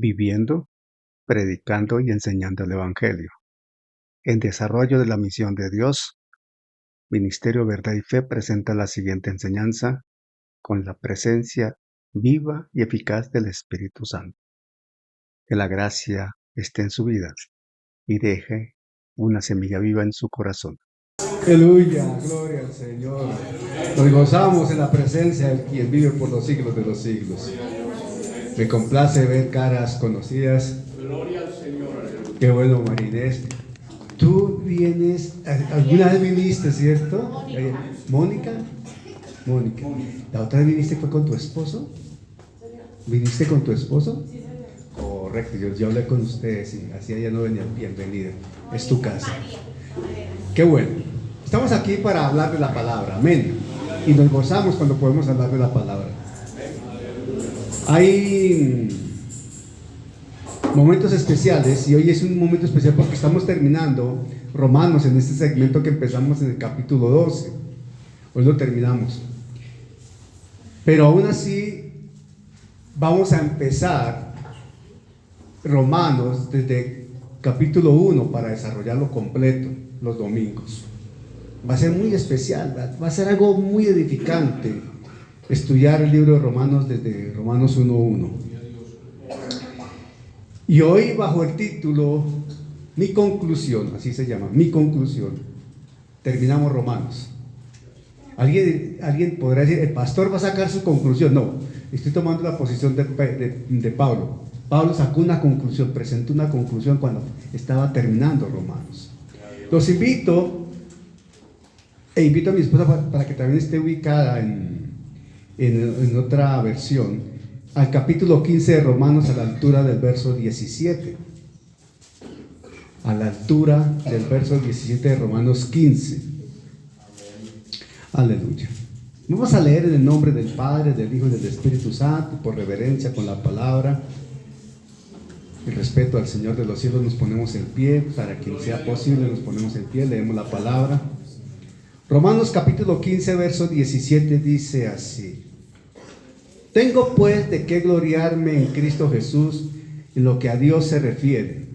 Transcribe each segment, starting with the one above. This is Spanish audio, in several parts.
viviendo, predicando y enseñando el Evangelio. En desarrollo de la misión de Dios, Ministerio Verdad y Fe presenta la siguiente enseñanza con la presencia viva y eficaz del Espíritu Santo. Que la gracia esté en su vida y deje una semilla viva en su corazón. Aleluya, gloria al Señor. Nos gozamos en la presencia del quien vive por los siglos de los siglos. Me complace ver caras conocidas. Gloria al Señor. Qué bueno, Marinés. Tú vienes, alguna vez viniste, ¿cierto? Mónica. Mónica. ¿La otra vez viniste fue con tu esposo? ¿Viniste con tu esposo? Correcto, yo hablé con ustedes y así ella no venía. Bienvenida. Es tu casa. Qué bueno. Estamos aquí para hablar de la palabra. Amén. Y nos gozamos cuando podemos hablar de la palabra. Hay momentos especiales y hoy es un momento especial porque estamos terminando Romanos en este segmento que empezamos en el capítulo 12. Hoy lo terminamos. Pero aún así vamos a empezar Romanos desde capítulo 1 para desarrollarlo completo los domingos. Va a ser muy especial, va a ser algo muy edificante estudiar el libro de Romanos desde Romanos 1:1. Y hoy bajo el título Mi conclusión, así se llama, Mi conclusión, terminamos Romanos. Alguien podrá decir, el pastor va a sacar su conclusión. No, estoy tomando la posición de Pablo. Pablo sacó una conclusión, presentó una conclusión cuando estaba terminando Romanos. Los invito a mi esposa para que también esté ubicada en otra versión, al capítulo 15 de Romanos, a la altura del verso 17. A la altura del verso 17 de Romanos 15. Aleluya. Vamos a leer en el nombre del Padre, del Hijo y del Espíritu Santo, por reverencia con la palabra y respeto al Señor de los cielos. Nos ponemos en pie, para quien sea posible nos ponemos en pie, leemos la palabra. Romanos capítulo 15, verso 17 dice así: Tengo pues de qué gloriarme en Cristo Jesús en lo que a Dios se refiere,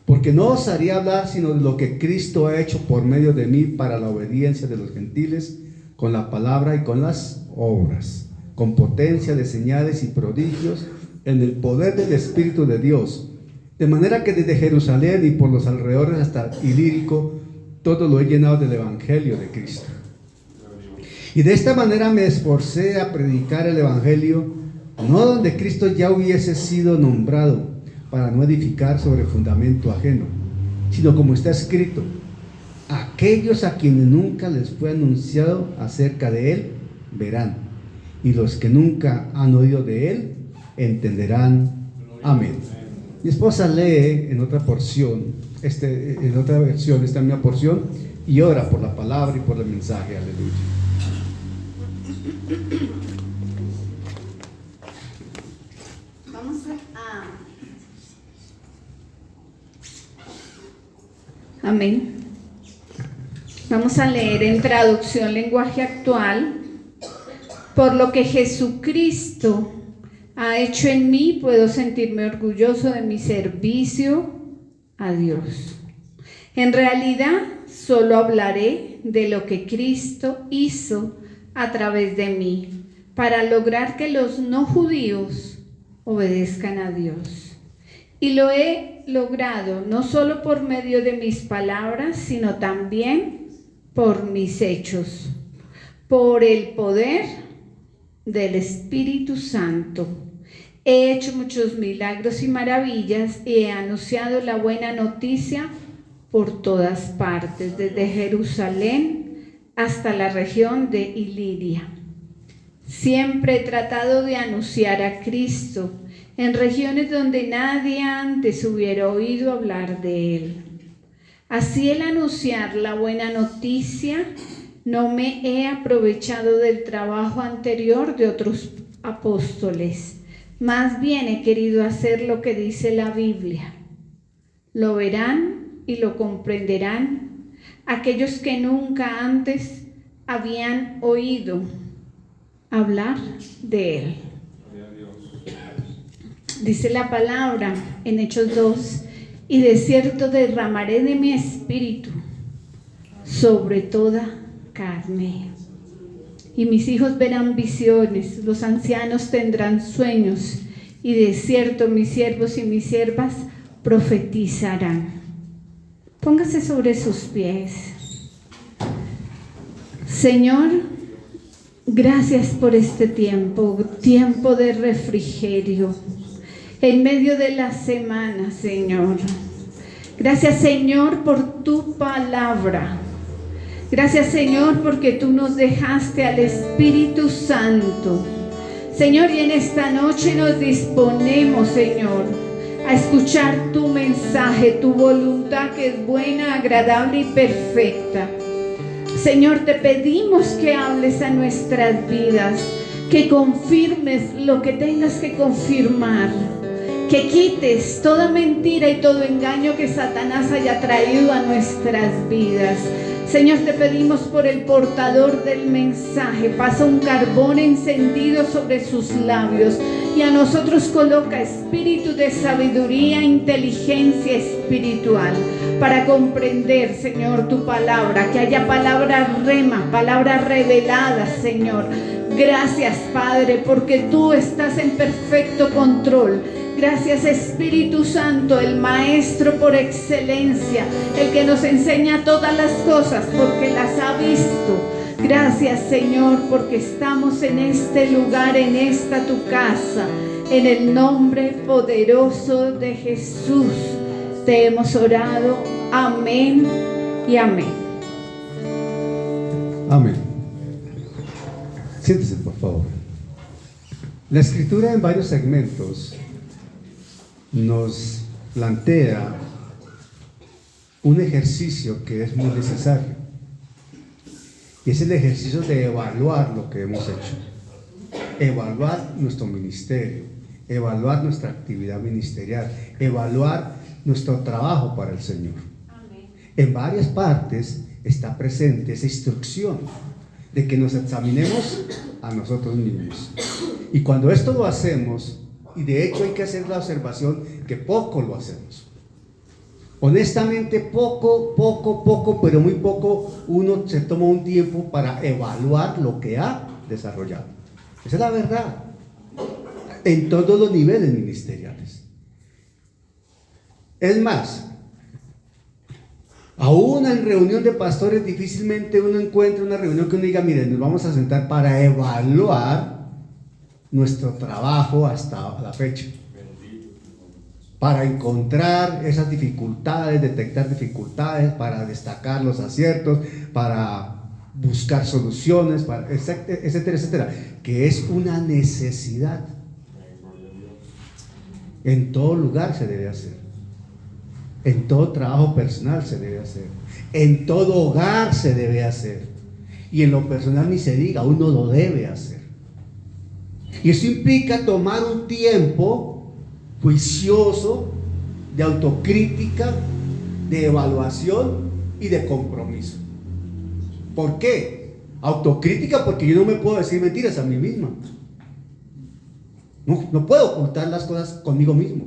porque no osaría hablar sino de lo que Cristo ha hecho por medio de mí para la obediencia de los gentiles, con la palabra y con las obras, con potencia de señales y prodigios, en el poder del Espíritu de Dios, de manera que desde Jerusalén y por los alrededores hasta Ilírico, todo lo he llenado del Evangelio de Cristo. Y de esta manera me esforcé a predicar el Evangelio, no donde Cristo ya hubiese sido nombrado, para no edificar sobre fundamento ajeno, sino como está escrito: aquellos a quienes nunca les fue anunciado acerca de Él, verán, y los que nunca han oído de Él, entenderán. Amén. Mi esposa lee en otra porción, en otra versión, esta misma porción, y ora por la palabra y por el mensaje. Aleluya. Vamos Amén. Vamos a leer en traducción lenguaje actual. Por lo que Jesucristo ha hecho en mí, puedo sentirme orgulloso de mi servicio a Dios. En realidad, solo hablaré de lo que Cristo hizo a través de mí, para lograr que los no judíos obedezcan a Dios. Y lo he logrado no solo por medio de mis palabras, sino también por mis hechos, por el poder del Espíritu Santo. He hecho muchos milagros y maravillas y he anunciado la buena noticia por todas partes, desde Jerusalén hasta la región de Iliria. Siempre he tratado de anunciar a Cristo en regiones donde nadie antes hubiera oído hablar de Él. Así, el anunciar la buena noticia, no me he aprovechado del trabajo anterior de otros apóstoles. Más bien he querido hacer lo que dice la Biblia. Lo verán y lo comprenderán aquellos que nunca antes habían oído hablar de Él. Dice la palabra en Hechos 2, y de cierto derramaré de mi espíritu sobre toda carne. Y mis hijos verán visiones, los ancianos tendrán sueños, y de cierto mis siervos y mis siervas profetizarán. Póngase sobre sus pies. Señor, gracias por este tiempo de refrigerio en medio de la semana, Señor. Gracias, Señor, por tu palabra. Gracias, Señor, porque tú nos dejaste al Espíritu Santo. Señor, y en esta noche nos disponemos, Señor, a escuchar tu mensaje, tu voluntad que es buena, agradable y perfecta. Señor, te pedimos que hables a nuestras vidas, que confirmes lo que tengas que confirmar, que quites toda mentira y todo engaño que Satanás haya traído a nuestras vidas. Señor, te pedimos por el portador del mensaje, pasa un carbón encendido sobre sus labios y a nosotros coloca espíritu de sabiduría, inteligencia espiritual para comprender, Señor, tu palabra, que haya palabra rema, palabra revelada, Señor. Gracias, Padre, porque tú estás en perfecto control. Gracias, Espíritu Santo, el Maestro por excelencia, el que nos enseña todas las cosas porque las ha visto. Gracias, Señor, porque estamos en este lugar, en esta tu casa. En el nombre poderoso de Jesús te hemos orado. Amén y amén. Amén. Siéntese, por favor. La Escritura en varios segmentos nos plantea un ejercicio que es muy necesario, y es el ejercicio de evaluar lo que hemos hecho, evaluar nuestro ministerio, evaluar nuestra actividad ministerial, evaluar nuestro trabajo para el Señor. Amén. En varias partes está presente esa instrucción de que nos examinemos a nosotros mismos, y cuando esto lo hacemos, y de hecho hay que hacer la observación que poco lo hacemos. Honestamente, poco, pero muy poco uno se toma un tiempo para evaluar lo que ha desarrollado. Esa es la verdad. En todos los niveles ministeriales. Es más, aún en reunión de pastores difícilmente uno encuentra una reunión que uno diga, miren, nos vamos a sentar para evaluar nuestro trabajo hasta la fecha, para encontrar esas dificultades, detectar dificultades, para destacar los aciertos, para buscar soluciones, etcétera, etcétera, que es una necesidad. En todo lugar se debe hacer, en todo trabajo personal se debe hacer, en todo hogar se debe hacer, y en lo personal ni se diga, uno lo debe hacer. Y eso implica tomar un tiempo juicioso de autocrítica, de evaluación y de compromiso. ¿Por qué? Autocrítica porque yo no me puedo decir mentiras a mí misma. No puedo ocultar las cosas conmigo mismo.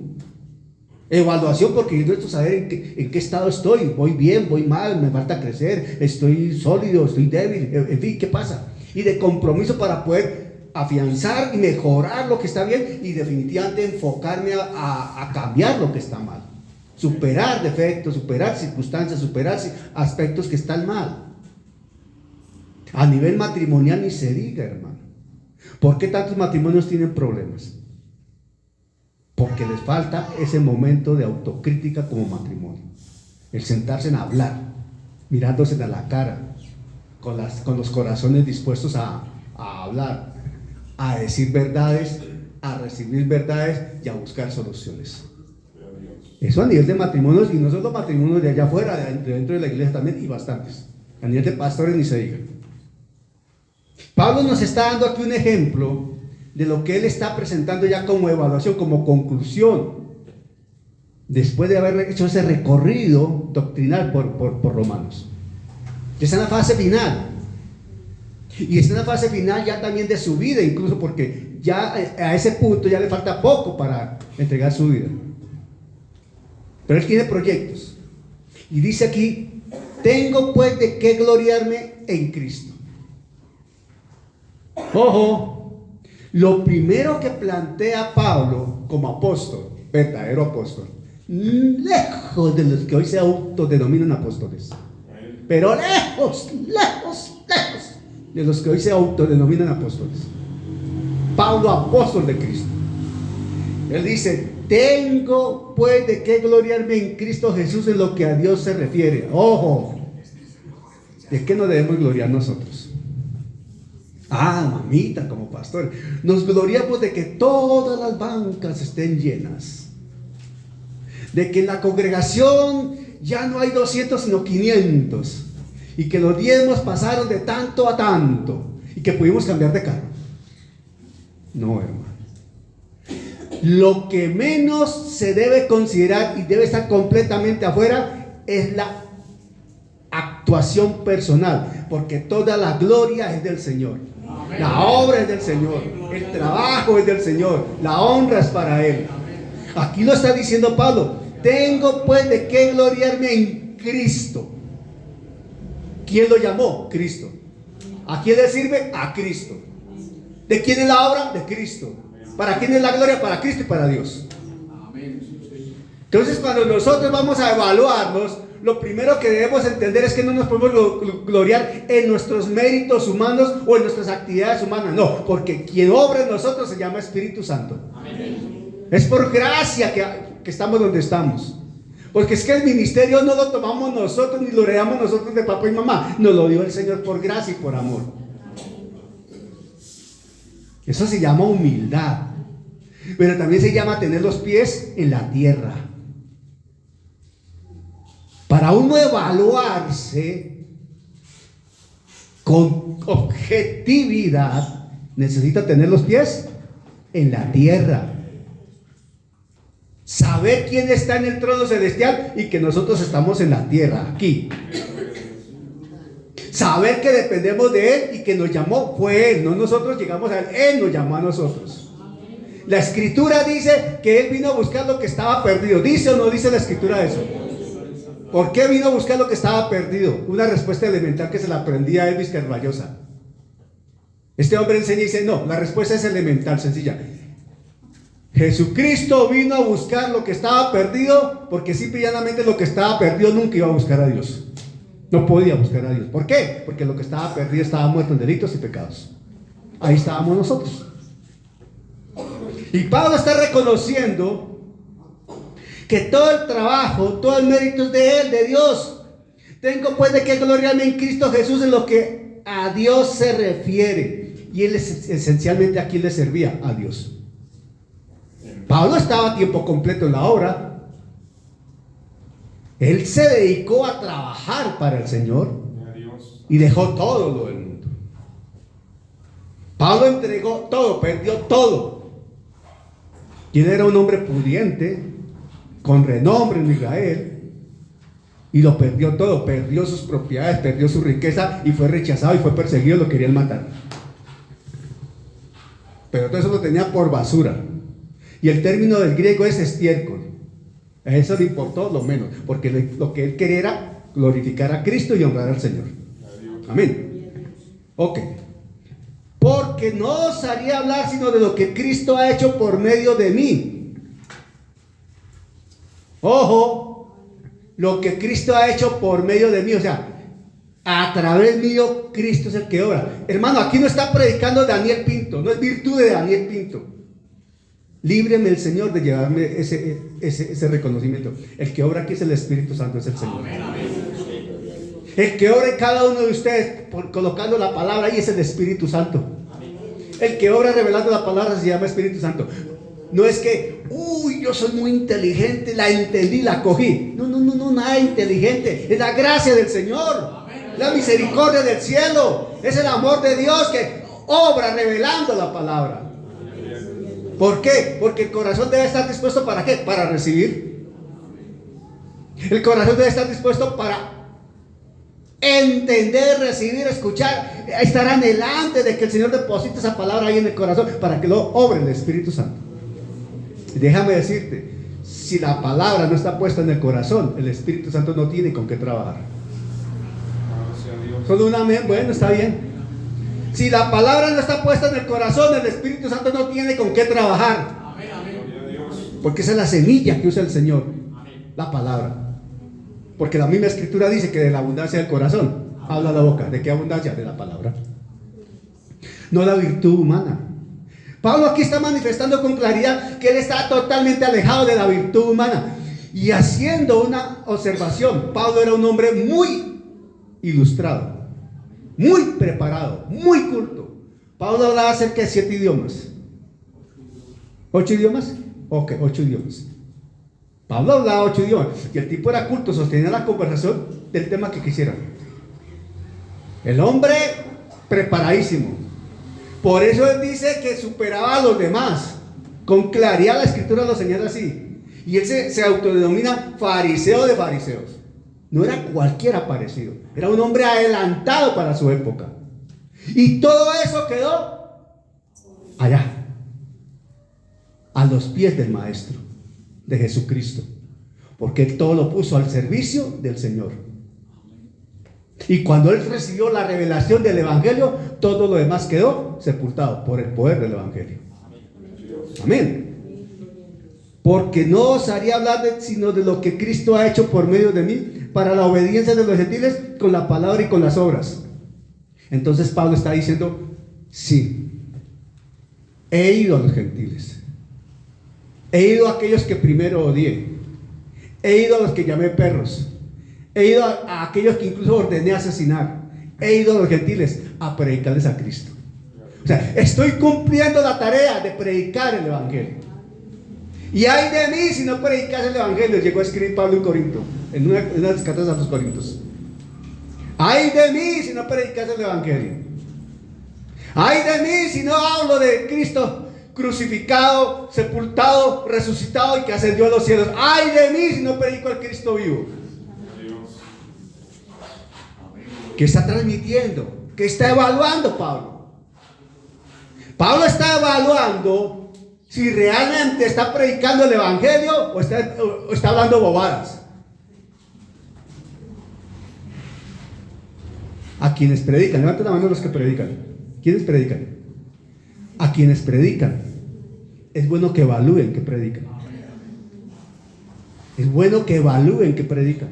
Evaluación porque yo necesito saber en qué estado estoy. Voy bien, voy mal, me falta crecer, estoy sólido, estoy débil, en fin, ¿qué pasa? Y de compromiso para poder afianzar y mejorar lo que está bien y definitivamente enfocarme a cambiar lo que está mal, superar defectos, superar circunstancias, superar aspectos que están mal. A nivel matrimonial ni se diga, hermano. ¿Por qué tantos matrimonios tienen problemas? Porque les falta ese momento de autocrítica como matrimonio, el sentarse en hablar, mirándose a la cara, con los corazones dispuestos a hablar, a decir verdades, a recibir verdades y a buscar soluciones. Eso a nivel de matrimonios, y no solo matrimonios de allá afuera, dentro de la iglesia también, y bastantes. A nivel de pastores ni se diga. Pablo nos está dando aquí un ejemplo de lo que él está presentando ya como evaluación, como conclusión, después de haber hecho ese recorrido doctrinal por Romanos. Está en la fase final. Y está en la fase final ya también de su vida, incluso porque ya a ese punto ya le falta poco para entregar su vida. Pero él tiene proyectos. Y dice aquí, tengo pues de qué gloriarme en Cristo. Ojo, lo primero que plantea Pablo como apóstol, verdadero apóstol, lejos de los que hoy se autodenominan apóstoles, pero lejos de los que hoy se autodenominan apóstoles. Pablo, apóstol de Cristo. Él dice, tengo pues de qué gloriarme en Cristo Jesús en lo que a Dios se refiere. Ojo, ¿de qué nos debemos gloriar nosotros? Mamita, como pastor, nos gloriamos de que todas las bancas estén llenas, de que en la congregación ya no hay 200 sino 500, y que los diezmos pasaron de tanto a tanto, y que pudimos cambiar de carro. No, hermano. Lo que menos se debe considerar y debe estar completamente afuera es la actuación personal, porque toda la gloria es del Señor. La obra es del Señor, el trabajo es del Señor, la honra es para Él. Aquí lo está diciendo Pablo, tengo pues de qué gloriarme en Cristo. ¿Quién lo llamó? Cristo. ¿A quién le sirve? A Cristo. ¿De quién es la obra? De Cristo. ¿Para quién es la gloria? Para Cristo y para Dios. Entonces, cuando nosotros vamos a evaluarnos, lo primero que debemos entender es que no nos podemos gloriar en nuestros méritos humanos o en nuestras actividades humanas. No, porque quien obra en nosotros se llama Espíritu Santo. Es por gracia que estamos donde estamos. Porque es que el ministerio no lo tomamos nosotros ni lo heredamos nosotros de papá y mamá. Nos lo dio el Señor por gracia y por amor. Eso se llama humildad. Pero también se llama tener los pies en la tierra. Para uno evaluarse con objetividad, necesita tener los pies en la tierra. Saber quién está en el trono celestial y que nosotros estamos en la tierra, aquí. Saber que dependemos de Él y que nos llamó fue Él, no nosotros llegamos a Él, Él nos llamó a nosotros. La Escritura dice que Él vino a buscar lo que estaba perdido. ¿Dice o no dice la Escritura eso? ¿Por qué vino a buscar lo que estaba perdido? Una respuesta elemental que se la aprendía a Elvis Carballosa. Este hombre enseña y dice, no, la respuesta es elemental, sencilla. Jesucristo vino a buscar lo que estaba perdido, porque simple y llanamente lo que estaba perdido nunca iba a buscar a Dios. No podía buscar a Dios. ¿Por qué? Porque lo que estaba perdido estaba muerto en delitos y pecados. Ahí estábamos nosotros. Y Pablo está reconociendo que todo el trabajo, todo el mérito es de Él, de Dios. Tengo pues de qué gloriarme en Cristo Jesús en lo que a Dios se refiere. Y Él esencialmente a quién le servía, a Dios. Pablo estaba a tiempo completo en la obra. Él se dedicó a trabajar para el Señor y dejó todo lo del mundo. Pablo entregó todo, perdió todo. Y él era un hombre pudiente, con renombre en Israel, y lo perdió todo. Perdió sus propiedades, perdió su riqueza y fue rechazado y fue perseguido, lo querían matar. Pero todo eso lo tenía por basura. Y el término del griego es estiércol. A eso le importó lo menos, porque lo que él quería era glorificar a Cristo y honrar al Señor. Amén. Ok. Porque no osaría hablar sino de lo que Cristo ha hecho por medio de mí. Ojo, lo que Cristo ha hecho por medio de mí, o sea, a través mío Cristo es el que obra. Hermano, aquí no está predicando Daniel Pinto, no es virtud de Daniel Pinto. Líbreme el Señor de llevarme ese reconocimiento. El que obra aquí es el Espíritu Santo, es el Señor. El que obra en cada uno de ustedes colocando la palabra ahí es el Espíritu Santo. El que obra revelando la palabra se llama Espíritu Santo. No es que, yo soy muy inteligente, la entendí, la cogí. No, nada inteligente. Es la gracia del Señor, la misericordia del cielo. Es el amor de Dios que obra revelando la palabra. ¿Por qué? Porque el corazón debe estar dispuesto ¿para qué? Para recibir. El corazón debe estar dispuesto para entender, recibir, escuchar, estar anhelante de que el Señor deposite esa palabra ahí en el corazón para que lo obre el Espíritu Santo. Déjame decirte, si la palabra no está puesta en el corazón, el Espíritu Santo no tiene con qué trabajar. Solo un amén, bueno, está bien. Si la palabra no está puesta en el corazón, el Espíritu Santo no tiene con qué trabajar. Porque esa es la semilla que usa el Señor, la palabra. Porque la misma Escritura dice que de la abundancia del corazón habla la boca. ¿De qué abundancia? De la palabra. No la virtud humana. Pablo aquí está manifestando con claridad que él está totalmente alejado de la virtud humana. Y haciendo una observación, Pablo era un hombre muy ilustrado, muy preparado, muy culto. Pablo hablaba cerca de 7 idiomas. ¿8 idiomas? Ok, 8 idiomas. Pablo hablaba 8 idiomas. Y el tipo era culto, sostenía la conversación del tema que quisiera. El hombre preparadísimo. Por eso él dice que superaba a los demás. Con claridad la Escritura lo señala así. Y él se autodenomina fariseo de fariseos. No era cualquiera parecido. Era un hombre adelantado para su época. Y todo eso quedó allá, a los pies del Maestro, de Jesucristo. Porque él todo lo puso al servicio del Señor. Y cuando él recibió la revelación del Evangelio, todo lo demás quedó sepultado por el poder del Evangelio. Amén. Porque no os haría hablar sino de lo que Cristo ha hecho por medio de mí para la obediencia de los gentiles con la palabra y con las obras. Entonces Pablo está diciendo, sí, he ido a los gentiles, he ido a aquellos que primero odié, he ido a los que llamé perros, he ido a aquellos que incluso ordené asesinar, he ido a los gentiles a predicarles a Cristo. O sea, estoy cumpliendo la tarea de predicar el Evangelio. Y ay de mí si no predicase el Evangelio, llegó a escribir Pablo en Corinto, en una de las cartas a los Corintios. Ay de mí si no predicase el Evangelio. Ay de mí si no hablo de Cristo crucificado, sepultado, resucitado y que ascendió a los cielos. Ay de mí si no predico al Cristo vivo. ¿Qué está transmitiendo? ¿Qué está evaluando Pablo? Pablo está evaluando si realmente está predicando el Evangelio o está hablando bobadas. A quienes predican, levanten la mano los que predican. ¿Quiénes predican? A quienes predican. Es bueno que evalúen que predican. Es bueno que evalúen que predican.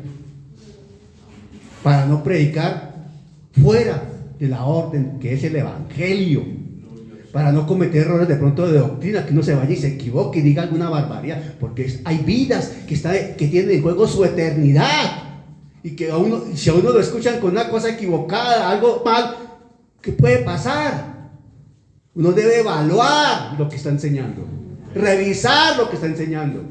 Para no predicar fuera de la orden que es el Evangelio. Para no cometer errores de pronto de doctrina, que uno se vaya y se equivoque y diga alguna barbaridad. Porque hay vidas que tienen en juego su eternidad. Y que si a uno lo escuchan con una cosa equivocada, algo mal, ¿qué puede pasar? Uno debe evaluar lo que está enseñando, revisar lo que está enseñando,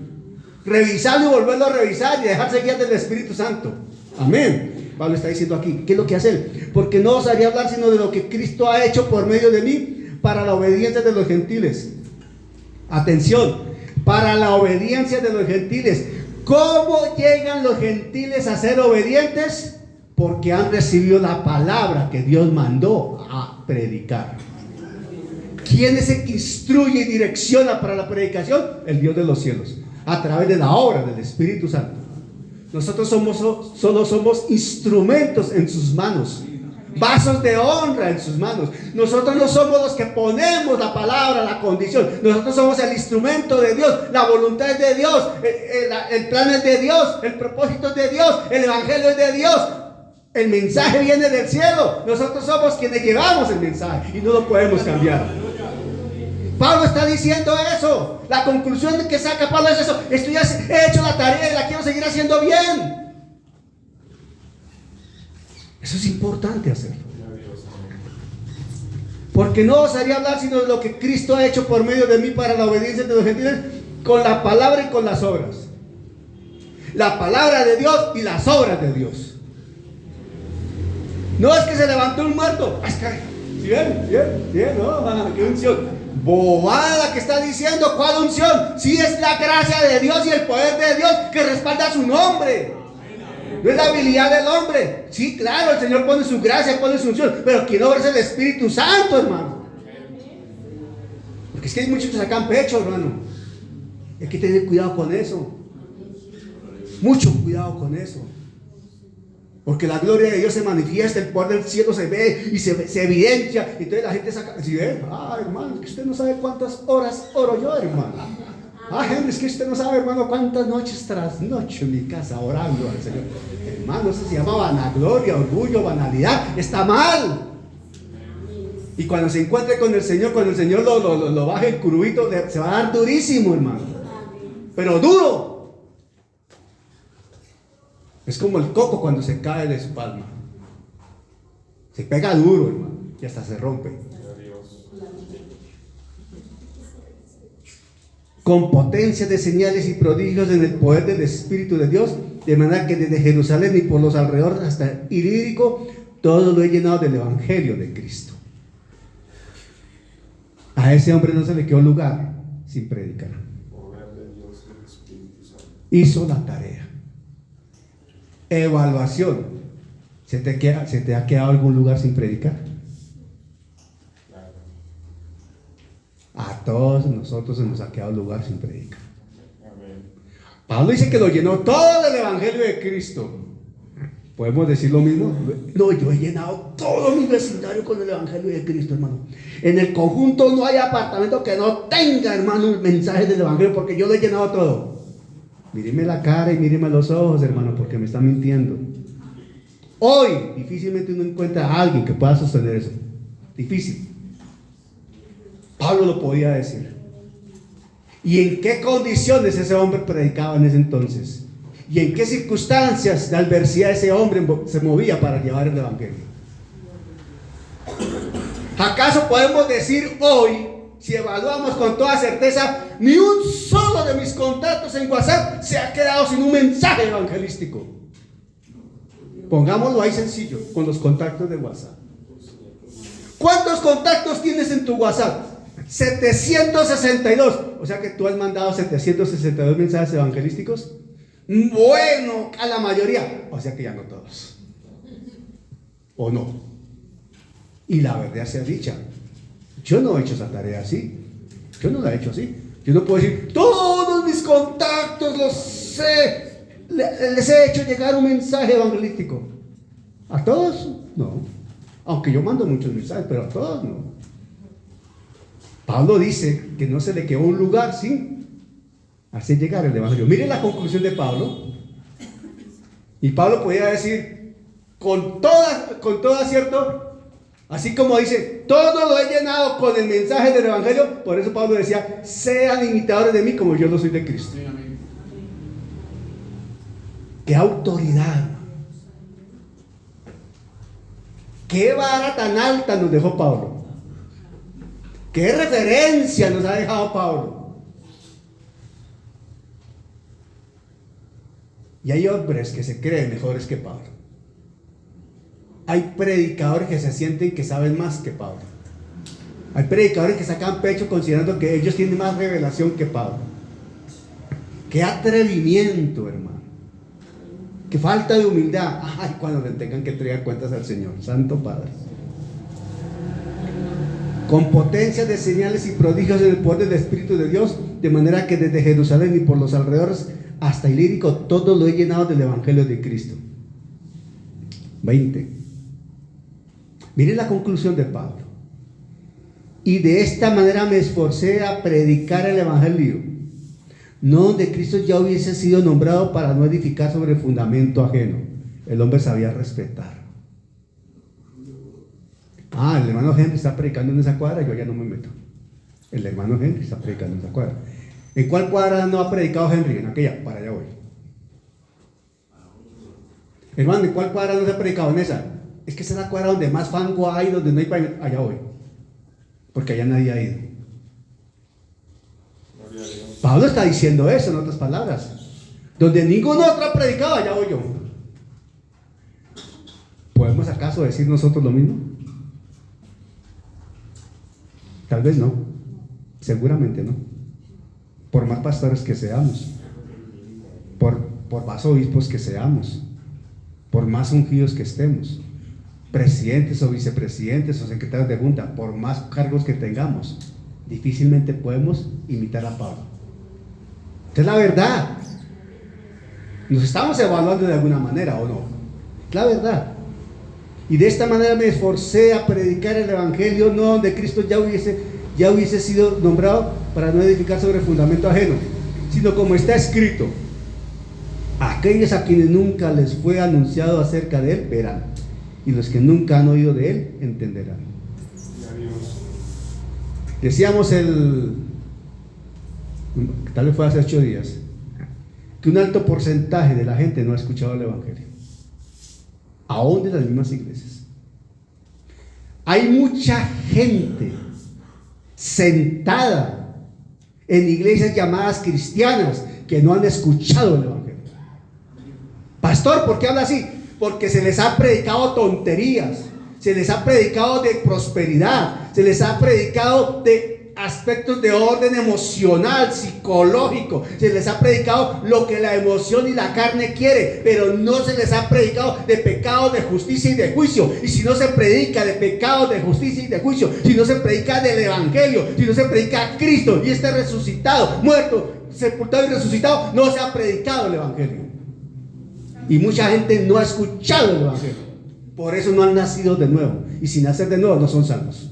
revisarlo y volverlo a revisar y dejarse guiar del Espíritu Santo. Amén. Pablo está diciendo aquí, ¿qué es lo que hace él? Porque no os haría hablar sino de lo que Cristo ha hecho por medio de mí para la obediencia de los gentiles. Atención, para la obediencia de los gentiles. ¿Cómo llegan los gentiles a ser obedientes? Porque han recibido la palabra que Dios mandó a predicar. ¿Quién es el que instruye y direcciona para la predicación? El Dios de los cielos, a través de la obra del Espíritu Santo. Nosotros solo somos instrumentos en sus manos, vasos de honra en sus manos. Nosotros no somos los que ponemos la palabra, la condición. Nosotros somos el instrumento de Dios. La voluntad es de Dios, el plan es de Dios, el propósito es de Dios, el evangelio es de Dios, el mensaje viene del cielo. Nosotros somos quienes llevamos el mensaje y no lo podemos cambiar. Pablo está diciendo eso. La conclusión que saca Pablo es eso. He hecho la tarea y la quiero seguir haciendo bien. Eso es importante hacerlo. Porque no os haría hablar sino de lo que Cristo ha hecho por medio de mí para la obediencia de los gentiles, con la palabra y con las obras. La palabra de Dios y las obras de Dios. No es que se levantó un muerto. Bien, no, qué unción. Bobada que está diciendo. ¿Cuál unción? Sí, es la gracia de Dios y el poder de Dios que respalda su nombre. No es la habilidad del hombre. Sí, claro, el Señor pone su gracia, pone su unción, pero quien obra es el Espíritu Santo, hermano. Porque es que hay muchos que sacan pecho, hermano. Hay que tener cuidado con eso. Mucho cuidado con eso. Porque la gloria de Dios se manifiesta, el poder del cielo se ve y se evidencia. Y entonces la gente saca, si ve, hermano, es que usted no sabe cuántas horas oro yo, hermano. Henry, es que usted no sabe, hermano, cuántas noches tras noche en mi casa orando al Señor. Hermano, eso se llama vanagloria, orgullo, banalidad. Está mal. Y cuando se encuentre con el Señor, cuando el Señor lo baje el curubito, se va a dar durísimo, hermano. Pero duro. Es como el coco cuando se cae de su palma. Se pega duro, hermano, y hasta se rompe. Con potencia de señales y prodigios en el poder del Espíritu de Dios, de manera que desde Jerusalén y por los alrededores hasta Ilírico, todo lo he llenado del Evangelio de Cristo. A ese hombre no se le quedó lugar sin predicar. Hizo la tarea. Evaluación. ¿Se te ha quedado algún lugar sin predicar? A todos nosotros se nos ha quedado lugar sin predicar. Pablo dice que lo llenó todo el Evangelio de Cristo. ¿Podemos decir lo mismo? No, yo he llenado todo mi vecindario con el Evangelio de Cristo, hermano. En el conjunto no hay apartamento que no tenga, hermano, el mensaje del Evangelio, porque yo lo he llenado todo. Míreme la cara y míreme los ojos, hermano, porque me están mintiendo. Hoy difícilmente uno encuentra a alguien que pueda sostener eso. Difícil. Pablo lo podía decir. ¿Y en qué condiciones ese hombre predicaba en ese entonces? ¿Y en qué circunstancias de adversidad ese hombre se movía para llevar el Evangelio? ¿Acaso podemos decir hoy, si evaluamos con toda certeza, ni un solo de mis contactos en WhatsApp se ha quedado sin un mensaje evangelístico? Pongámoslo ahí sencillo, con los contactos de WhatsApp. ¿Cuántos contactos tienes en tu WhatsApp? 762. O sea que tú has mandado 762 mensajes evangelísticos. Bueno, a la mayoría. O sea que ya no todos. ¿O no? Y la verdad sea dicha, yo no he hecho esa tarea así. Yo no la he hecho así. Yo no puedo decir, todos mis contactos les he hecho llegar un mensaje evangelístico. ¿A todos? No. Aunque yo mando muchos mensajes, pero a todos no. Pablo dice que no se le quedó un lugar sin hacer llegar el Evangelio. Miren la conclusión de Pablo. Y Pablo podía decir con todo acierto, así como dice, todo lo he llenado con el mensaje del Evangelio. Por eso Pablo decía, sean imitadores de mí como yo lo soy de Cristo. ¡Qué autoridad! ¡Qué vara tan alta nos dejó Pablo! ¡Qué referencia nos ha dejado Pablo! Y hay hombres que se creen mejores que Pablo. Hay predicadores que se sienten que saben más que Pablo. Hay predicadores que sacan pecho considerando que ellos tienen más revelación que Pablo. ¡Qué atrevimiento, hermano! ¡Qué falta de humildad! ¡Ay, cuando le tengan que entregar cuentas al Señor! ¡Santo Padre! Con potencia de señales y prodigios en el poder del Espíritu de Dios, de manera que desde Jerusalén y por los alrededores hasta Ilírico, todo lo he llenado del Evangelio de Cristo. 20. Miren la conclusión de Pablo. Y de esta manera me esforcé a predicar el Evangelio, no donde Cristo ya hubiese sido nombrado, para no edificar sobre fundamento ajeno. El hombre sabía respetar. El hermano Henry está predicando en esa cuadra, yo ya no me meto. El hermano Henry está predicando en esa cuadra. ¿En cuál cuadra no ha predicado Henry? En aquella, para allá voy. Hermano, ¿en cuál cuadra no se ha predicado? En esa. Es que esa es la cuadra donde más fango hay, donde no hay para allá voy. Porque allá nadie ha ido. Pablo está diciendo eso, en otras palabras. Donde ningún otro ha predicado, allá voy yo. ¿Podemos acaso decir nosotros lo mismo? Tal vez no. Seguramente no. Por más pastores que seamos, por más obispos que seamos, por más ungidos que estemos, presidentes o vicepresidentes o secretarios de junta, por más cargos que tengamos, difícilmente podemos imitar a Pablo. Esta es la verdad. Nos estamos evaluando de alguna manera, ¿o no? Es la verdad. Y de esta manera me esforcé a predicar el evangelio, no donde Cristo ya hubiese sido nombrado, para no edificar sobre fundamento ajeno, sino como está escrito: aquellos a quienes nunca les fue anunciado acerca de él verán, y los que nunca han oído de él entenderán. Decíamos tal vez fue hace 8 días, que un alto porcentaje de la gente no ha escuchado el evangelio, aún de las mismas iglesias. Hay mucha gente sentada en iglesias llamadas cristianas que no han escuchado el evangelio. Pastor, ¿por qué habla así? Porque se les ha predicado tonterías, se les ha predicado de prosperidad, se les ha predicado de aspectos de orden emocional, psicológico, se les ha predicado lo que la emoción y la carne quiere, pero no se les ha predicado de pecado, de justicia y de juicio. Y si no se predica de pecado, de justicia y de juicio, si no se predica del evangelio, si no se predica a Cristo y este resucitado, muerto, sepultado y resucitado, no se ha predicado el evangelio. Y mucha gente no ha escuchado el evangelio, por eso no han nacido de nuevo, y sin nacer de nuevo no son salvos.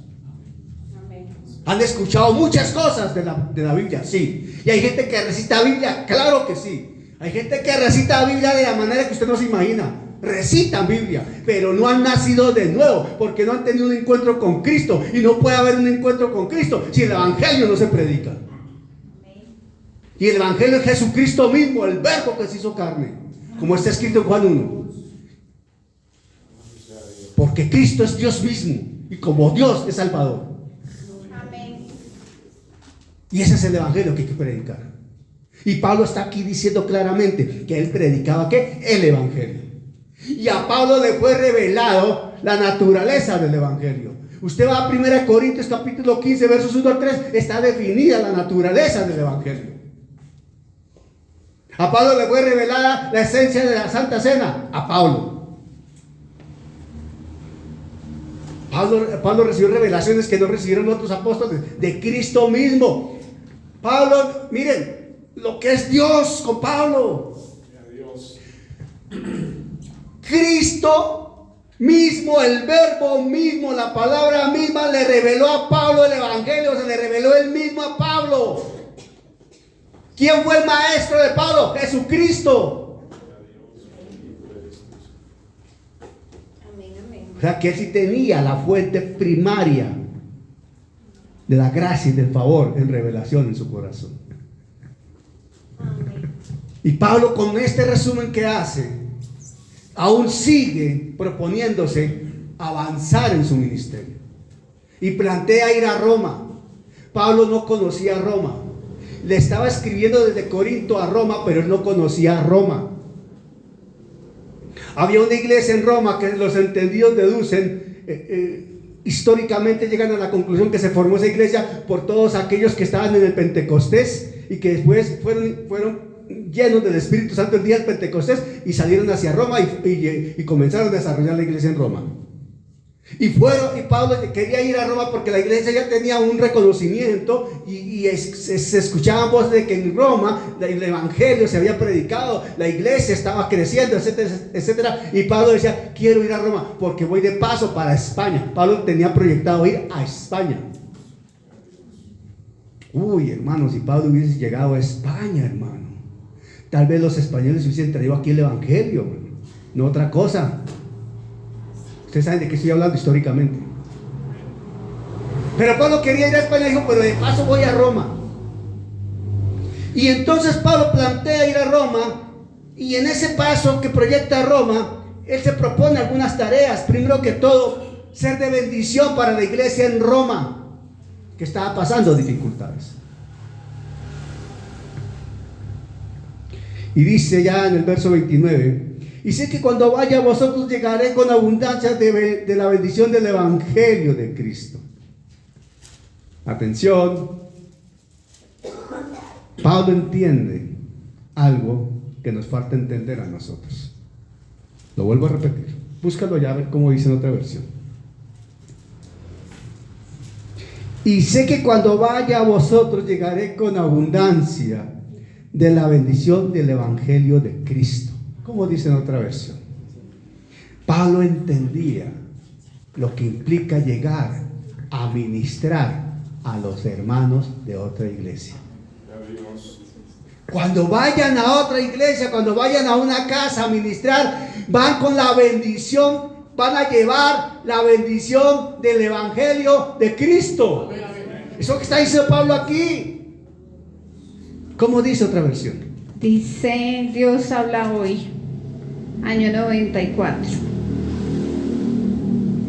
Han escuchado muchas cosas de la Biblia, sí. Y hay gente que recita Biblia, claro que sí. Hay gente que recita Biblia de la manera que usted no se imagina. Recitan Biblia, pero no han nacido de nuevo, porque no han tenido un encuentro con Cristo. Y no puede haber un encuentro con Cristo si el evangelio no se predica. Y el evangelio es Jesucristo mismo, el verbo que se hizo carne, como está escrito en Juan 1. Porque Cristo es Dios mismo, y como Dios es Salvador. Y ese es el evangelio que hay que predicar. Y Pablo está aquí diciendo claramente que él predicaba ¿qué? El evangelio. Y a Pablo le fue revelado la naturaleza del evangelio. Usted va a 1 Corintios capítulo 15 versos 1 al 3, está definida la naturaleza del evangelio. A Pablo le fue revelada la esencia de la Santa Cena. A Pablo recibió revelaciones que no recibieron otros apóstoles de Cristo mismo. Pablo, miren lo que es Dios con Pablo. Cristo mismo, el verbo mismo, la palabra misma le reveló a Pablo el evangelio, se le reveló él mismo a Pablo. ¿Quién fue el maestro de Pablo? Jesucristo. O sea que él sí tenía la fuente primaria de la gracia y del favor en revelación en su corazón. Y Pablo, con este resumen que hace, aún sigue proponiéndose avanzar en su ministerio y plantea ir a Roma. Pablo no conocía Roma, le estaba escribiendo desde Corinto a Roma, pero él no conocía Roma. Había una iglesia en Roma que los entendidos deducen, históricamente llegan a la conclusión que se formó esa iglesia por todos aquellos que estaban en el Pentecostés y que después fueron llenos del Espíritu Santo el día del Pentecostés y salieron hacia Roma y comenzaron a desarrollar la iglesia en Roma. Y Pablo quería ir a Roma porque la iglesia ya tenía un reconocimiento y se escuchaban voces de que en Roma el evangelio se había predicado, la iglesia estaba creciendo, etcétera, etcétera. Y Pablo decía: quiero ir a Roma porque voy de paso para España. Pablo tenía proyectado ir a España. Uy, hermano, si Pablo hubiese llegado a España, hermano, tal vez los españoles hubiesen traído aquí el evangelio, no otra cosa. Ustedes saben de qué estoy hablando históricamente. Pero Pablo quería ir a España y dijo: pero de paso voy a Roma. Y entonces Pablo plantea ir a Roma, y en ese paso que proyecta a Roma, él se propone algunas tareas. Primero que todo, ser de bendición para la iglesia en Roma, que estaba pasando dificultades. Y dice ya en el verso 29: y sé que cuando vaya a vosotros llegaré con abundancia de la bendición del evangelio de Cristo. Atención, Pablo entiende algo que nos falta entender a nosotros, Lo vuelvo a repetir. Búscalo ya a ver cómo dice en otra versión. Y sé que cuando vaya a vosotros llegaré con abundancia de la bendición del Evangelio de Cristo. ¿Cómo dice en otra versión? Pablo entendía lo que implica llegar a ministrar a los hermanos de otra iglesia. Cuando vayan a otra iglesia, cuando vayan a una casa a ministrar, van con la bendición, van a llevar la bendición del Evangelio de Cristo. Eso que está diciendo Pablo aquí. ¿Cómo dice otra versión? Dice Dios habla hoy, año 94.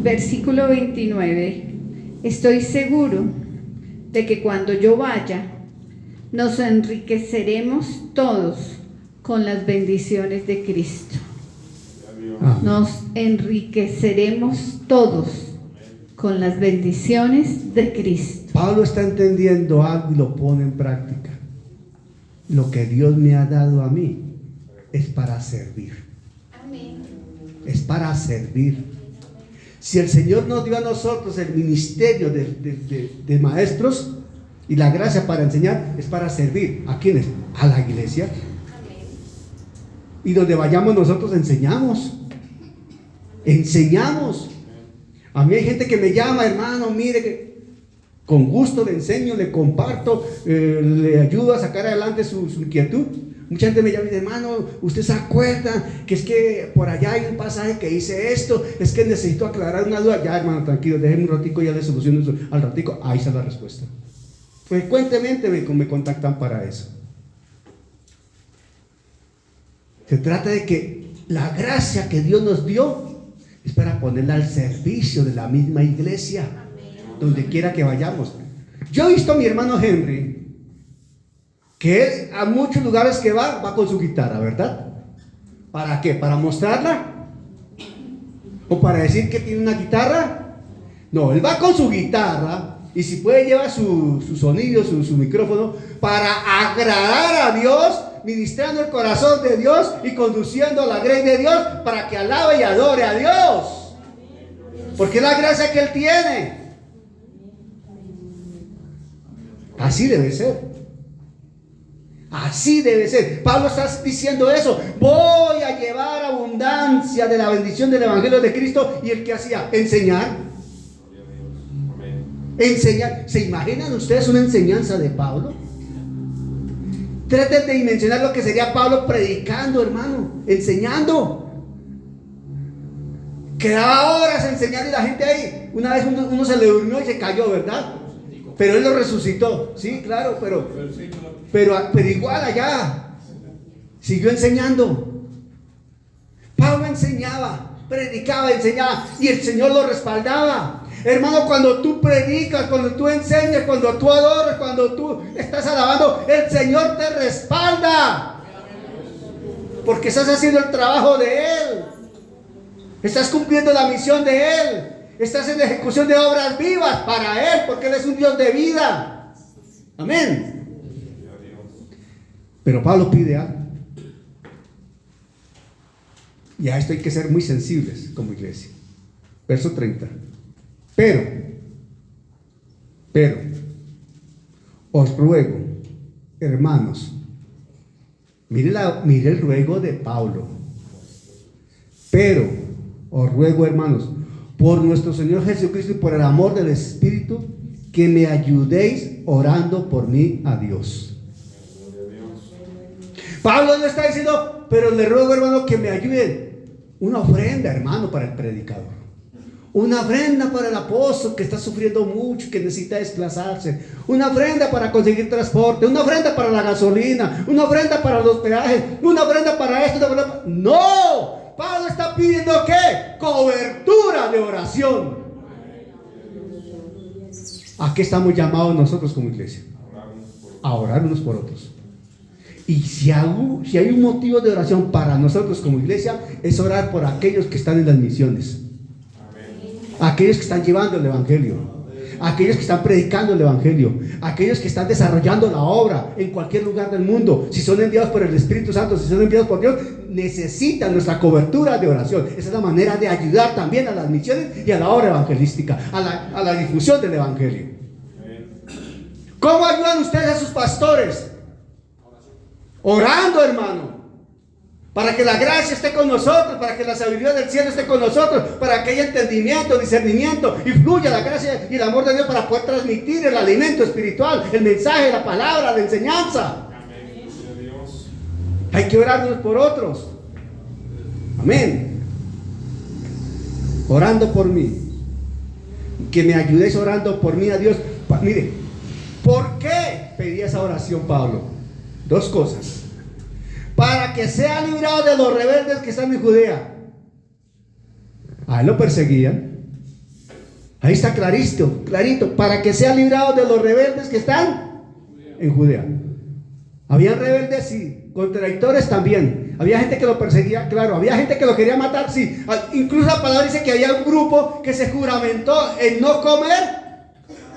Versículo 29. Estoy seguro de que cuando yo vaya, nos enriqueceremos todos con las bendiciones de Cristo. Nos enriqueceremos todos con las bendiciones de Cristo. Pablo está entendiendo algo y lo pone en práctica. Lo que Dios me ha dado a mí es para servir. Amén. Es para servir. Si el Señor nos dio a nosotros el ministerio de maestros y la gracia para enseñar, es para servir. ¿A quiénes? A la iglesia. Amén. Y donde vayamos nosotros enseñamos. Enseñamos. A mí hay gente que me llama, hermano, mire que con gusto le enseño, le comparto, le ayudo a sacar adelante su inquietud. Mucha gente me llama y dice, hermano, ¿usted se acuerda que es que por allá hay un pasaje que dice esto? Es que necesito aclarar una duda. Ya, hermano, tranquilo, déjeme un ratico, ya le soluciono eso. Al ratico, ahí está la respuesta. Frecuentemente me contactan para eso. Se trata de que la gracia que Dios nos dio es para ponerla al servicio de la misma iglesia, donde quiera que vayamos. Yo he visto a mi hermano Henry, que él a muchos lugares que va con su guitarra, ¿verdad? ¿Para qué? ¿Para mostrarla? ¿O para decir que tiene una guitarra? No, él va con su guitarra y si puede lleva su sonido, su micrófono, para agradar a Dios, ministrando el corazón de Dios y conduciendo a la grey de Dios para que alabe y adore a Dios. Porque es la gracia que él tiene. Así debe ser. Así debe ser. Pablo está diciendo eso. Voy a llevar abundancia de la bendición del Evangelio de Cristo. ¿Y el que hacía? Enseñar. Enseñar. ¿Se imaginan ustedes una enseñanza de Pablo? Traten de dimensionar lo que sería Pablo predicando, hermano, enseñando. Quedaba horas enseñando y la gente ahí. Una vez uno se le durmió y se cayó, ¿verdad? Pero él lo resucitó. Sí, claro, pero igual allá siguió enseñando. Pablo enseñaba, predicaba, enseñaba y el Señor lo respaldaba. Hermano, cuando tú predicas, cuando tú enseñas, cuando tú adoras, cuando tú estás alabando, el Señor te respalda. Porque estás haciendo el trabajo de Él. Estás cumpliendo la misión de Él. Estás en ejecución de obras vivas para Él, porque Él es un Dios de vida. Amén. Pero Pablo pide algo. Y a esto hay que ser muy sensibles como iglesia. Verso 30. Pero, os ruego, hermanos, mire el ruego de Pablo. Pero, os ruego, hermanos, por nuestro Señor Jesucristo y por el amor del Espíritu, que me ayudéis orando por mí a Dios. Pablo no está diciendo, pero le ruego, hermano, que me ayuden. Una ofrenda, hermano, para el predicador. Una ofrenda para el apóstol que está sufriendo mucho, que necesita desplazarse. Una ofrenda para conseguir transporte. Una ofrenda para la gasolina. Una ofrenda para los peajes. Una ofrenda para esto. No, Pablo está pidiendo ¿qué? Cobertura de oración. ¿A qué estamos llamados nosotros como iglesia? A orar unos por otros. Y si hay un motivo de oración para nosotros como iglesia, es orar por aquellos que están en las misiones. Aquellos que están llevando el Evangelio, aquellos que están predicando el Evangelio, aquellos que están desarrollando la obra en cualquier lugar del mundo. Si son enviados por el Espíritu Santo, si son enviados por Dios, necesitan nuestra cobertura de oración. Esa es la manera de ayudar también a las misiones y a la obra evangelística, a la difusión del Evangelio. ¿Cómo ayudan ustedes a sus pastores? Orando, hermano, para que la gracia esté con nosotros, para que la sabiduría del cielo esté con nosotros, para que haya entendimiento, discernimiento y fluya la gracia y el amor de Dios para poder transmitir el alimento espiritual, el mensaje, la palabra, la enseñanza. Hay que orar unos por otros. Amén. Orando por mí. Que me ayudéis orando por mí a Dios. Mire, ¿por qué pedí esa oración, Pablo? Dos cosas. Para que sea librado de los rebeldes que están en Judea. A él lo perseguían. Ahí está clarito, clarito. Para que sea librado de los rebeldes que están en Judea. Habían rebeldes, sí. Contradictores también. Había gente que lo perseguía, claro. Había gente que lo quería matar, sí. Incluso la palabra dice que había un grupo que se juramentó en no comer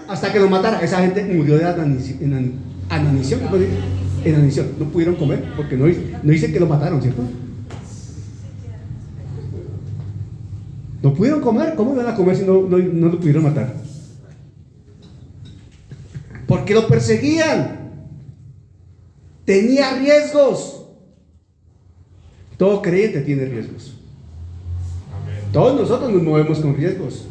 hasta que lo matara. Esa gente murió de inanición. No pudieron comer porque no dice que lo mataron, ¿cierto? No pudieron comer. ¿Cómo iban a comer si no lo pudieron matar? Porque lo perseguían. Tenía riesgos. Todo creyente tiene riesgos. Todos nosotros nos movemos con riesgos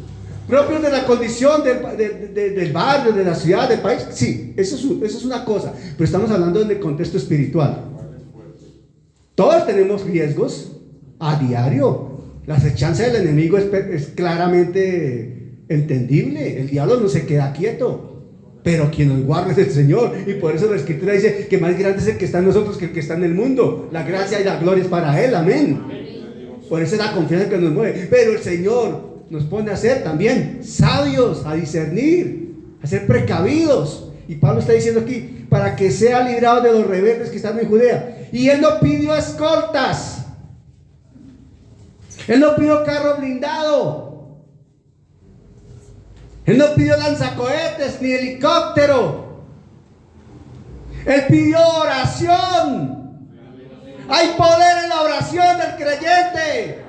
propios de la condición del barrio, de la ciudad, del país. Sí, eso es una cosa, pero estamos hablando en el contexto espiritual. Todos tenemos riesgos a diario. La acechanza del enemigo es claramente entendible. El diablo no se queda quieto, pero quien nos guarda es el Señor. Y por eso la Escritura dice que más grande es el que está en nosotros que el que está en el mundo. La gracia y la gloria es para Él, amén. Por eso es la confianza que nos mueve. Pero el Señor nos pone a ser también sabios, a discernir, a ser precavidos. Y Pablo está diciendo aquí, para que sea librado de los rebeldes que están en Judea. Y él no pidió escoltas. Él no pidió carro blindado. Él no pidió lanzacohetes ni helicóptero. Él pidió oración. Hay poder en la oración del creyente.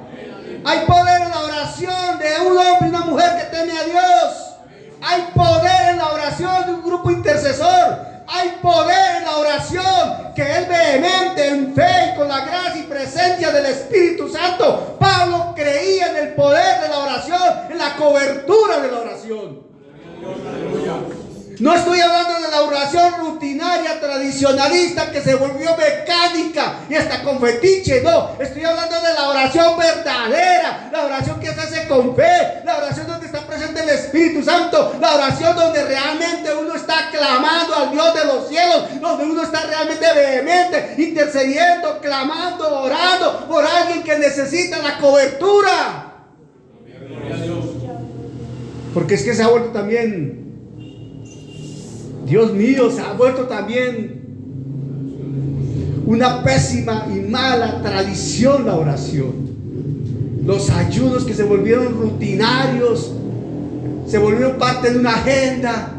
Hay poder en la oración de un hombre y una mujer que teme a Dios. Hay poder en la oración de un grupo intercesor. Hay poder en la oración que es vehemente en fe y con la gracia y presencia del Espíritu Santo. Pablo creía en el poder de la oración, en la cobertura de la oración. No estoy hablando de la oración rutinaria, tradicionalista, que se volvió mecánica y hasta con fetiche. No, estoy hablando de la oración verdadera, la oración que se hace con fe, la oración donde está presente el Espíritu Santo, la oración donde realmente uno está clamando al Dios de los cielos, donde uno está realmente vehemente, intercediendo, clamando, orando por alguien que necesita la cobertura. Porque es que se ha vuelto también, Dios mío, se ha vuelto también una pésima y mala tradición la oración. Los ayunos que se volvieron rutinarios, se volvieron parte de una agenda,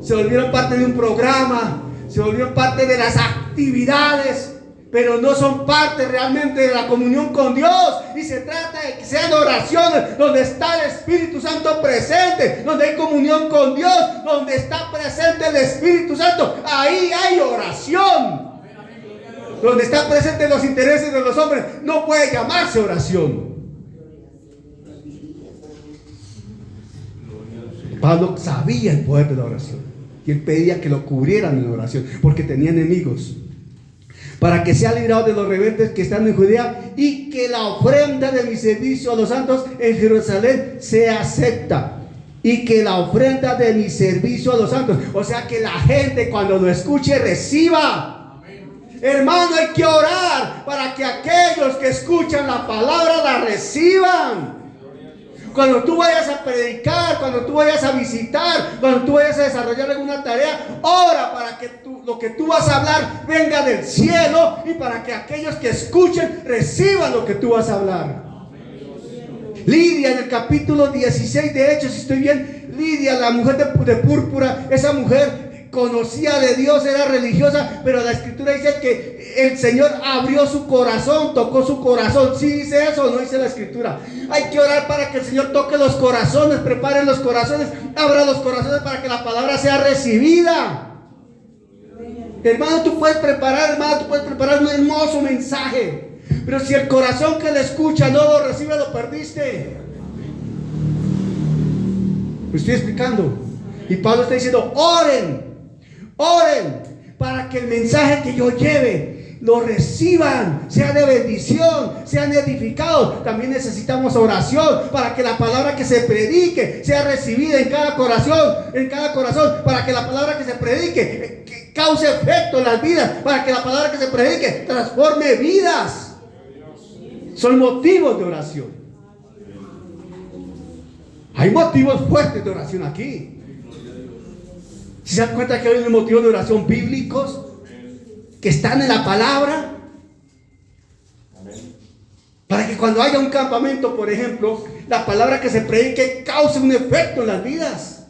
se volvieron parte de un programa, se volvieron parte de las actividades, pero no son parte realmente de la comunión con Dios. Y se trata de que sean oraciones donde está el Espíritu Santo presente, donde hay comunión con Dios, donde está presente el Espíritu Santo. Ahí hay oración. Donde están presentes los intereses de los hombres, no puede llamarse oración. Pablo sabía el poder de la oración y él pedía que lo cubrieran en la oración porque tenía enemigos. Para que sea librado de los rebeldes que están en Judea y que la ofrenda de mi servicio a los santos en Jerusalén sea acepta. Y que la ofrenda de mi servicio a los santos, o sea, que la gente cuando lo escuche reciba. Hermano, hay que orar para que aquellos que escuchan la palabra la reciban. Cuando tú vayas a predicar, cuando tú vayas a visitar, cuando tú vayas a desarrollar alguna tarea, ora para que lo que tú vas a hablar venga del cielo y para que aquellos que escuchen reciban lo que tú vas a hablar. Lidia, en el capítulo 16 de Hechos, si estoy bien, Lidia, la mujer de púrpura, esa mujer conocía de Dios, era religiosa, pero la escritura dice que el Señor abrió su corazón, tocó su corazón. ¿Sí dice eso o no dice la escritura? Hay que orar para que el Señor toque los corazones, prepare los corazones, abra los corazones para que la palabra sea recibida. Hermano, tú puedes preparar un hermoso mensaje, pero si el corazón que le escucha no lo recibe, lo perdiste. Me estoy explicando. Y Pablo está diciendo: oren para que el mensaje que yo lleve lo reciban, sea de bendición, sean edificados. También necesitamos oración para que la palabra que se predique sea recibida en cada corazón, para que la palabra que se predique que cause efecto en las vidas, para que la palabra que se predique transforme vidas. Son motivos de oración. Hay motivos fuertes de oración aquí. ¿Se dan cuenta que hay unos motivos de oración bíblicos que están en la palabra? Para que cuando haya un campamento, por ejemplo, la palabra que se predique cause un efecto en las vidas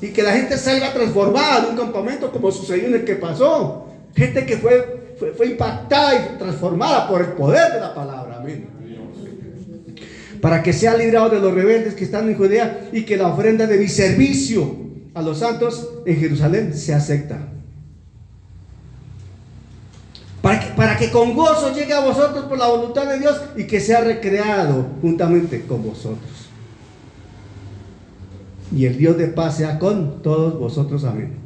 y que la gente salga transformada en un campamento, como sucedió en el que pasó. Gente que fue impactada y transformada por el poder de la palabra. Amén. Para que sea librado de los rebeldes que están en Judea y que la ofrenda de mi servicio a los santos en Jerusalén se acepta. Para que con gozo llegue a vosotros por la voluntad de Dios y que sea recreado juntamente con vosotros. Y el Dios de paz sea con todos vosotros. Amén.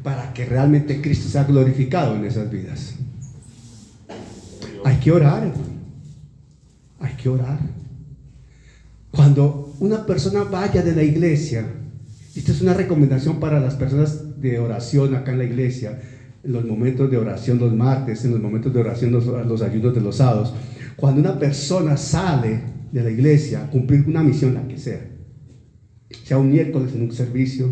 Para que realmente Cristo sea glorificado en esas vidas. Hay que orar, hermano. Hay que orar. Cuando una persona vaya de la iglesia, esta es una recomendación para las personas de oración acá en la iglesia, en los momentos de oración los martes, en los momentos de oración los ayunos de los sábados. Cuando una persona sale de la iglesia a cumplir una misión, la que sea un miércoles en un servicio,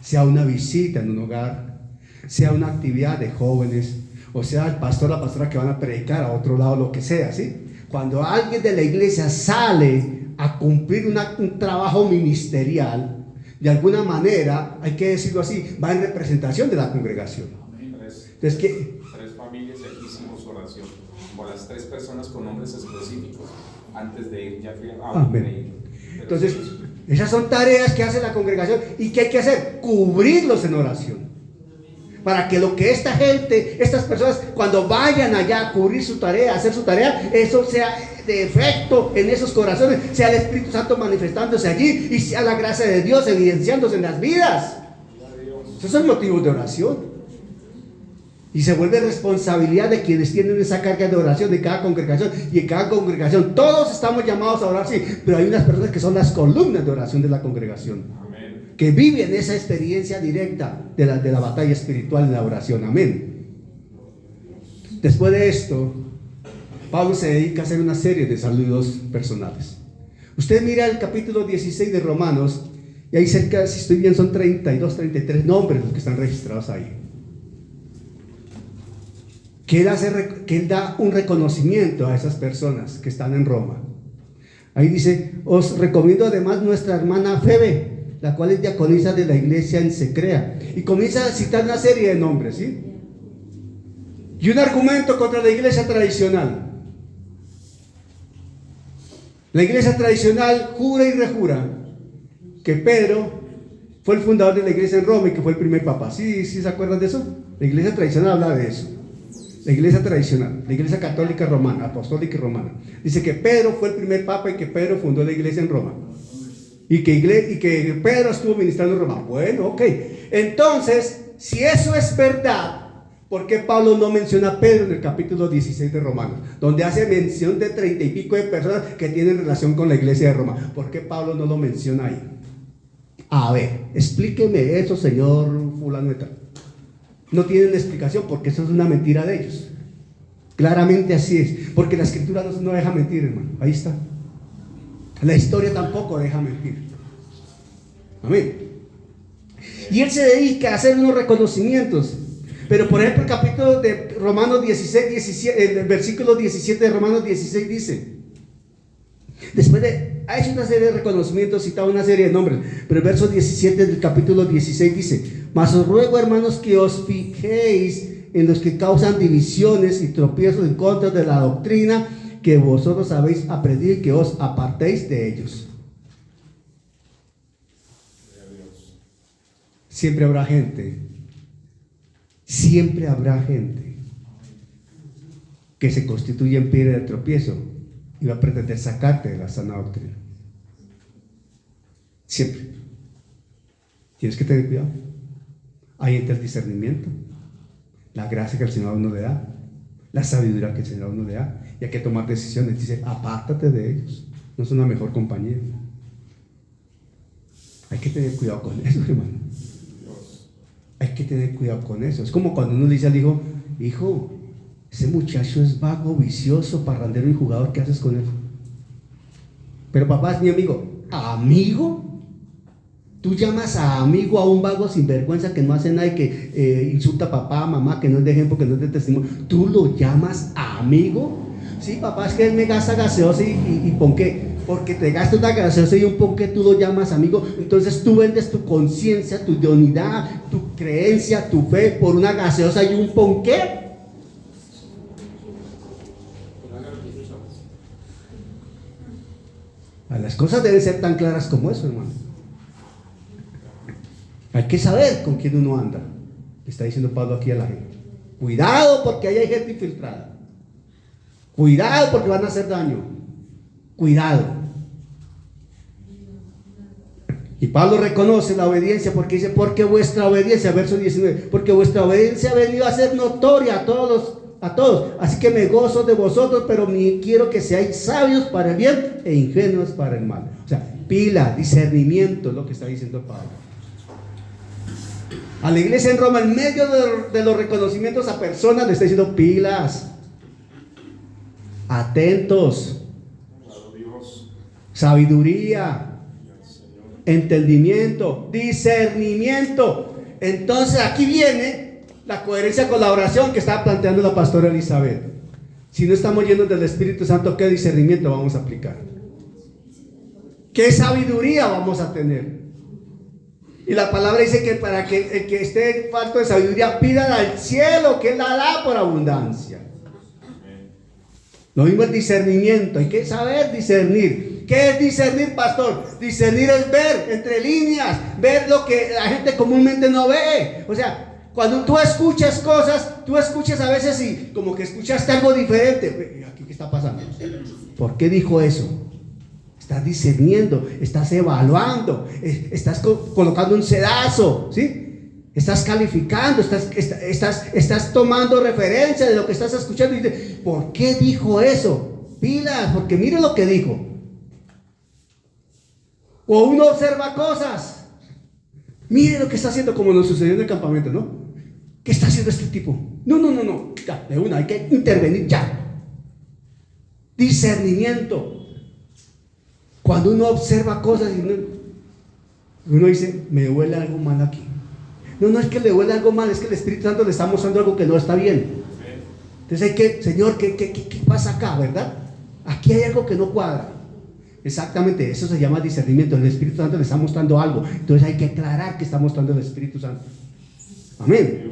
sea una visita en un hogar, sea una actividad de jóvenes, o sea el pastor o la pastora que van a predicar a otro lado, lo que sea, ¿sí? Cuando alguien de la iglesia sale a cumplir un trabajo ministerial, de alguna manera, hay que decirlo así, va en representación de la congregación. Entonces, tres familias y aquí hicimos oración por las 3 personas con nombres específicos antes de ir. Ya fui amén. Entonces, esas son tareas que hace la congregación y que hay que hacer, cubrirlos en oración, para que lo que estas personas, cuando vayan allá a cubrir su tarea, a hacer su tarea, eso sea de efecto en esos corazones, sea el Espíritu Santo manifestándose allí y sea la gracia de Dios evidenciándose en las vidas. Esos son motivos de oración. Y se vuelve responsabilidad de quienes tienen esa carga de oración de cada congregación. Y en cada congregación todos estamos llamados a orar, sí, pero hay unas personas que son las columnas de oración de la congregación. Amén. Que viven esa experiencia directa de la batalla espiritual en la oración. Amén. Después de esto, Pablo se dedica a hacer una serie de saludos personales. Usted mira el capítulo 16 de Romanos y ahí cerca, si estoy bien, son 32, 33 nombres los que están registrados ahí. Que él da un reconocimiento a esas personas que están en Roma. Ahí dice: os recomiendo además nuestra hermana Febe, la cual es diaconisa de la iglesia en Secrea. Y comienza a citar una serie de nombres, ¿sí? Y un argumento contra la iglesia tradicional. La iglesia tradicional jura y rejura que Pedro fue el fundador de la iglesia en Roma y que fue el primer papa. ¿Sí se acuerdan de eso? La iglesia tradicional habla de eso. La iglesia tradicional, la iglesia católica romana, apostólica y romana, dice que Pedro fue el primer papa y que Pedro fundó la iglesia en Roma. Y que Pedro estuvo ministrando en Roma. Bueno, ok. Entonces, si eso es verdad, ¿por qué Pablo no menciona a Pedro en el capítulo 16 de Romanos? Donde hace mención de 30 y pico de personas que tienen relación con la iglesia de Roma. ¿Por qué Pablo no lo menciona ahí? A ver, explíqueme eso, señor fulano de tal. No tienen explicación porque eso es una mentira de ellos. Claramente así es. Porque la escritura no deja mentir, hermano. Ahí está. La historia tampoco deja mentir. Amén. Y él se dedica a hacer unos reconocimientos. Pero por ejemplo el capítulo de Romanos 16, el versículo 17 de Romanos 16 dice: después de ha hecho una serie de reconocimientos, citado una serie de nombres, pero el verso 17 del capítulo 16 dice: mas os ruego, hermanos, que os fijéis en los que causan divisiones y tropiezos en contra de la doctrina que vosotros habéis aprendido, y que os apartéis de ellos. Siempre habrá gente que se constituye en piedra de tropiezo y va a pretender sacarte de la sana doctrina. Siempre. Tienes que tener cuidado. Ahí entra el discernimiento, la gracia que el Señor a uno le da, la sabiduría que el Señor a uno le da, y hay que tomar decisiones. Dice: apártate de ellos, no son la mejor compañía. Hay que tener cuidado con eso, hermano. Hay que tener cuidado con eso. Es como cuando uno le dice al hijo: hijo, ese muchacho es vago, vicioso, parrandero y jugador, ¿qué haces con él? Pero papá es mi amigo. ¿Amigo? Tú llamas a amigo a un vago sinvergüenza que no hace nada y que insulta a papá, a mamá, que no es de ejemplo, que no es de testimonio. ¿Tú lo llamas amigo? Sí, papá, es que él me gasta gaseosa y ponqué. Porque te gasta una gaseosa y un ponqué, tú lo llamas amigo. Entonces tú vendes tu conciencia, tu idoneidad, tu creencia, tu fe por una gaseosa y un ponqué. Las cosas deben ser tan claras como eso, hermano. Hay que saber con quién uno anda. Le está diciendo Pablo aquí a la gente: cuidado, porque ahí hay gente infiltrada. Cuidado, porque van a hacer daño. Cuidado. Y Pablo reconoce la obediencia, porque dice: porque vuestra obediencia, verso 19, porque vuestra obediencia ha venido a ser notoria a todos, así que me gozo de vosotros, pero quiero que seáis sabios para el bien e ingenuos para el mal. O sea, pila, discernimiento es lo que está diciendo Pablo. A la iglesia en Roma, en medio de los reconocimientos a personas, le está diciendo: pilas, atentos, sabiduría, entendimiento, discernimiento. Entonces aquí viene la coherencia con la oración que estaba planteando la pastora Elizabeth. Si no estamos llenos del Espíritu Santo, ¿qué discernimiento vamos a aplicar? ¿Qué sabiduría vamos a tener? Y la palabra dice que para que el que esté falto de sabiduría, pidan al cielo, que Él la da por abundancia. Lo mismo el discernimiento. Hay que saber discernir. ¿Qué es discernir, pastor? Discernir es ver entre líneas, ver lo que la gente comúnmente no ve. O sea, cuando tú escuchas cosas, tú escuchas a veces y como que escuchaste algo diferente. ¿Aquí qué está pasando? ¿Por qué dijo eso? Estás discerniendo, estás evaluando, estás colocando un sedazo, ¿sí? Estás calificando, estás tomando referencia de lo que estás escuchando y dices: ¿por qué dijo eso? Pilas, porque mire lo que dijo. O uno observa cosas. Mire lo que está haciendo, como nos sucedió en el campamento, ¿no? ¿Qué está haciendo este tipo? No. Ya, de una, hay que intervenir ya. Discernimiento. Cuando uno observa cosas y uno dice: me huele algo mal aquí. No es que le huele algo mal, es que el Espíritu Santo le está mostrando algo que no está bien. Entonces hay que: Señor, ¿qué pasa acá, verdad? Aquí hay algo que no cuadra. Exactamente, eso se llama discernimiento. El Espíritu Santo le está mostrando algo. Entonces hay que aclarar que está mostrando el Espíritu Santo. Amén.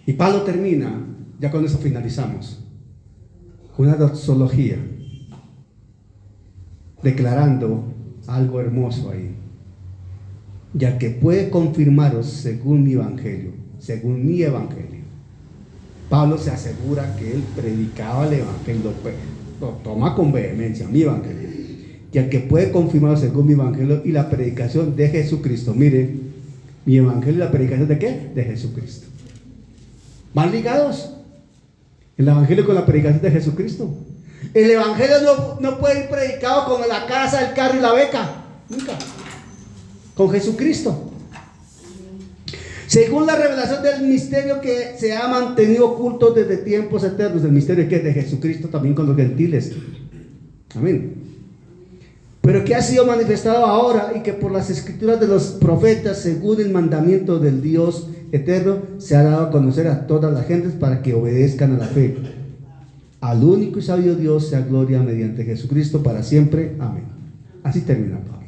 Y Pablo termina, ya con eso finalizamos, con una doxología, declarando algo hermoso ahí: ya que puede confirmaros según mi evangelio. Pablo se asegura que él predicaba el evangelio, lo toma con vehemencia, mi evangelio, ya que puede confirmaros según mi evangelio y la predicación de Jesucristo. Mire, mi evangelio y la predicación ¿de qué? De Jesucristo. ¿Van ligados? El evangelio con la predicación de Jesucristo. El evangelio no puede ir predicado con la casa, el carro y la beca. Nunca. Con Jesucristo. Según la revelación del misterio que se ha mantenido oculto desde tiempos eternos, el misterio que es de Jesucristo también con los gentiles. Amén. Pero que ha sido manifestado ahora y que por las escrituras de los profetas, según el mandamiento del Dios eterno, se ha dado a conocer a todas las gentes para que obedezcan a la fe. Al único y sabio Dios sea gloria mediante Jesucristo para siempre. Amén. Así termina Pablo.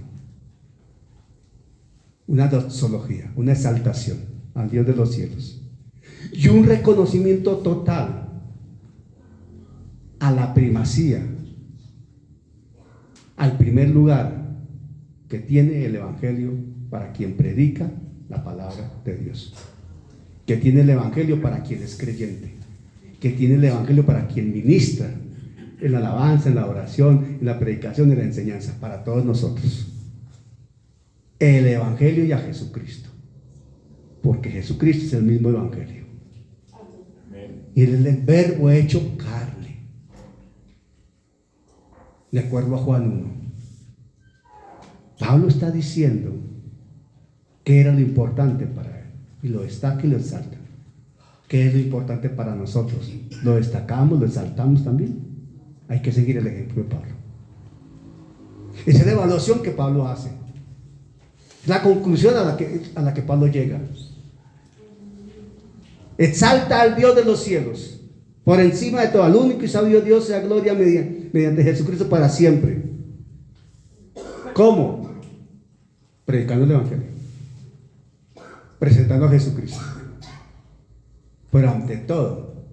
Una doxología, una exaltación al Dios de los cielos y un reconocimiento total a la primacía, al primer lugar que tiene el Evangelio para quien predica la palabra de Dios, que tiene el Evangelio para quien es creyente, que tiene el Evangelio para quien ministra en la alabanza, en la oración, en la predicación, en la enseñanza, para todos nosotros. El Evangelio y a Jesucristo, porque Jesucristo es el mismo Evangelio. Y Él es el verbo hecho carne, de acuerdo a Juan 1. Pablo está diciendo qué era lo importante para él, y lo destaca y lo exalta. ¿Qué es lo importante para nosotros? Lo destacamos, lo exaltamos también. Hay que seguir el ejemplo de Pablo. Esa es la evaluación que Pablo hace, la conclusión a la que Pablo llega. Exalta al Dios de los cielos, por encima de todo, al único y sabio Dios sea gloria mediante Jesucristo para siempre. ¿Cómo? Predicando el Evangelio, presentando a Jesucristo. Pero ante todo,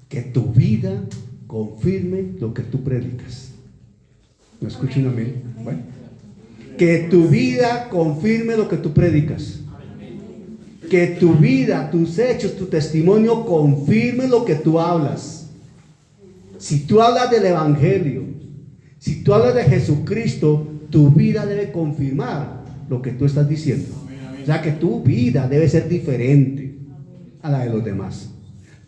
que tu vida confirme lo que tú predicas. ¿No escucho un amén? Bueno, que tu vida confirme lo que tú predicas. Que tu vida, tus hechos, tu testimonio confirme lo que tú hablas. Si tú hablas del Evangelio, si tú hablas de Jesucristo, tu vida debe confirmar lo que tú estás diciendo. O sea que tu vida debe ser diferente a la de los demás.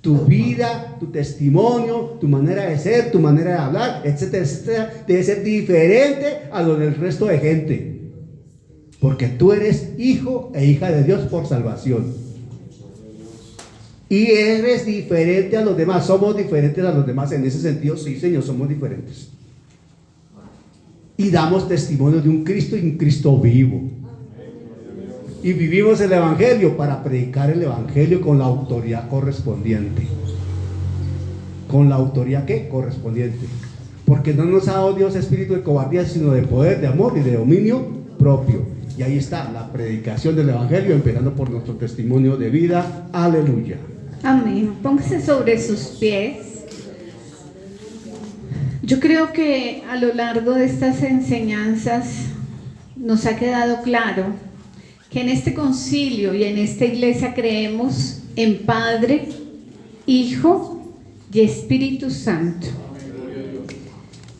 Tu vida, tu testimonio, tu manera de ser, tu manera de hablar, etcétera, etcétera, debe ser diferente a lo del resto de gente. Porque tú eres hijo e hija de Dios por salvación. Y eres diferente a los demás. Somos diferentes a los demás. En ese sentido, sí, Señor, somos diferentes. Y damos testimonio de un Cristo y un Cristo vivo. Y vivimos el Evangelio para predicar el Evangelio con la autoridad correspondiente. ¿Con la autoridad qué? Correspondiente. Porque no nos ha dado Dios espíritu de cobardía, sino de poder, de amor y de dominio propio. Y ahí está la predicación del Evangelio, empezando por nuestro testimonio de vida. Aleluya. Amén. Póngase sobre sus pies. Yo creo que a lo largo de estas enseñanzas nos ha quedado claro que en este concilio y en esta iglesia creemos en Padre, Hijo y Espíritu Santo.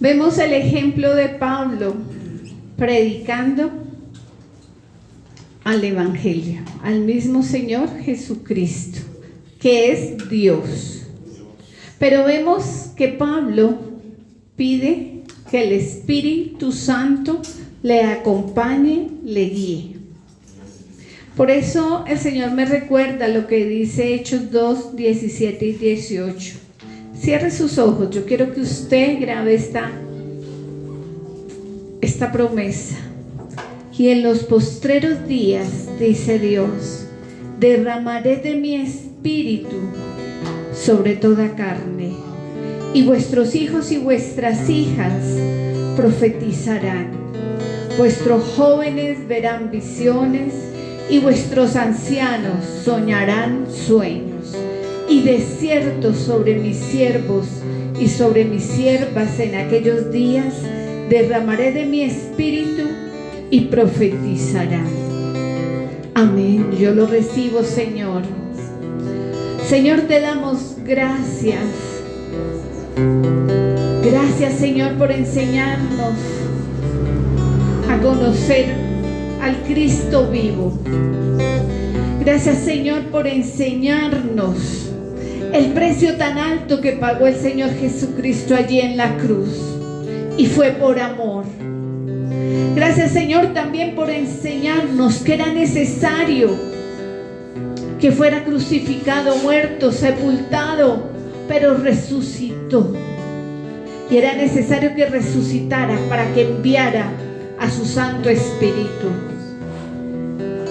Vemos el ejemplo de Pablo predicando al Evangelio, al mismo Señor Jesucristo, que es Dios. Pero vemos que Pablo pide que el Espíritu Santo le acompañe, le guíe. Por eso el Señor me recuerda lo que dice Hechos 2, 17 y 18. Cierre sus ojos, yo quiero que usted grabe esta promesa. Y en los postreros días, dice Dios, derramaré de mi espíritu sobre toda carne, y vuestros hijos y vuestras hijas profetizarán, vuestros jóvenes verán visiones, y vuestros ancianos soñarán sueños. Y de cierto sobre mis siervos y sobre mis siervas en aquellos días derramaré de mi espíritu y profetizarán. Amén. Yo lo recibo, Señor. Señor, te damos gracias. Gracias, Señor, por enseñarnos a conocer al Cristo vivo. Gracias, Señor, por enseñarnos el precio tan alto que pagó el Señor Jesucristo allí en la cruz, y fue por amor. Gracias, Señor, también por enseñarnos que era necesario que fuera crucificado, muerto, sepultado, pero resucitó. Y era necesario que resucitara para que enviara a su Santo Espíritu.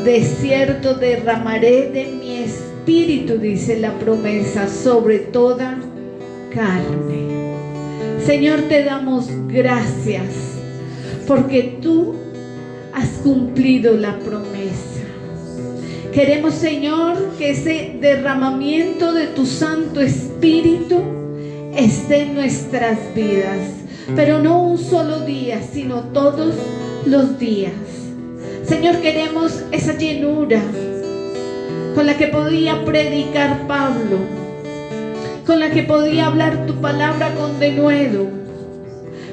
De cierto derramaré de mi espíritu espíritu, dice la promesa, sobre toda carne. Señor, te damos gracias porque tú has cumplido la promesa. Queremos, Señor, que ese derramamiento de tu Santo Espíritu esté en nuestras vidas, pero no un solo día, sino todos los días. Señor, queremos esa llenura con la que podía predicar Pablo, con la que podía hablar tu palabra con denuedo,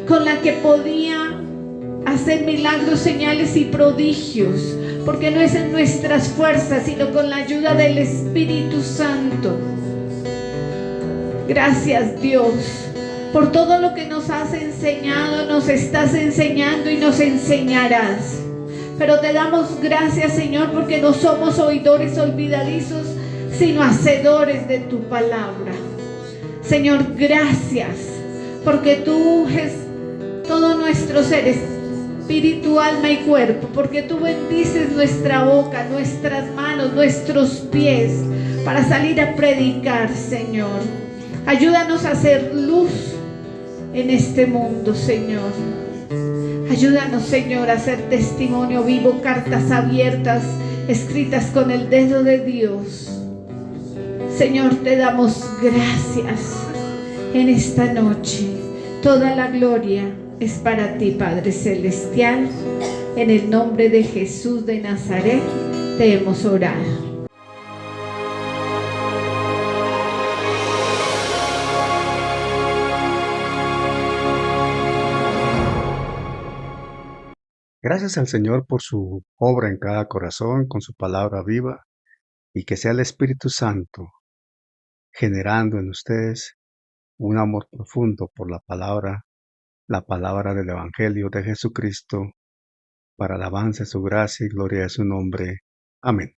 con la que podía hacer milagros, señales y prodigios, porque no es en nuestras fuerzas, sino con la ayuda del Espíritu Santo. Gracias, Dios, por todo lo que nos has enseñado, nos estás enseñando y nos enseñarás. Pero te damos gracias, Señor, porque no somos oidores olvidadizos, sino hacedores de tu palabra. Señor, gracias, porque tú unges todo nuestro ser, espíritu, alma y cuerpo, porque tú bendices nuestra boca, nuestras manos, nuestros pies, para salir a predicar, Señor. Ayúdanos a hacer luz en este mundo, Señor. Ayúdanos, Señor, a hacer testimonio vivo, cartas abiertas, escritas con el dedo de Dios. Señor, te damos gracias en esta noche. Toda la gloria es para ti, Padre Celestial. En el nombre de Jesús de Nazaret te hemos orado. Gracias al Señor por su obra en cada corazón, con su palabra viva, y que sea el Espíritu Santo generando en ustedes un amor profundo por la palabra del Evangelio de Jesucristo, para alabanza de su gracia y gloria de su nombre. Amén.